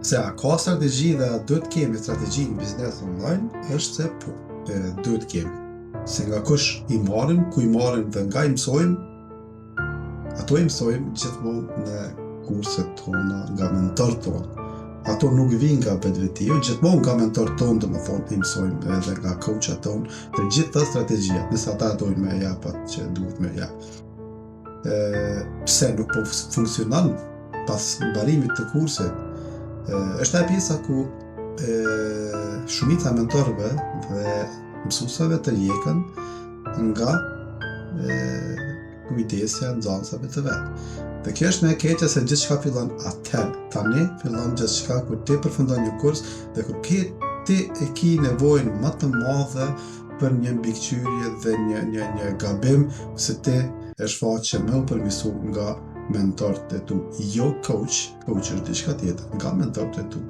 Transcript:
Se a ka strategji dhe a duhet kemi strategji në biznes online, është se po, duhet kemi. Se nga kush i marrim, ku i marrim dhe nga i mësojmë, ato i mësojmë gjithmonë në kurset tona nga mentorët tonë. Ato nuk vinë nga vetvetiu, gjithmonë nga mentorët tonë domethënë i mësojmë edhe nga coachat tonë dhe gjithë të strategjia, nëse ata dojnë me jap atë që duhet me jap. Pse nuk po funksionon pas mbarimit të kursit? Është ajo pjesa ku shumica mentorëve dhe mësuesve të jekën nga kujdesja nxënësave të vet. Dhe kjo është më e keqe se gjithçka fillon atëherë. Tani fillon gjithçka kur ti përfundon një kurs dhe kur ti e ke nevojën më të madhe për një mbikëqyrje dhe një gabim se ti e shfaqe me u përmirësu nga mentorët e tu, jo coach është diçka tjetër, nga mentorët e tu.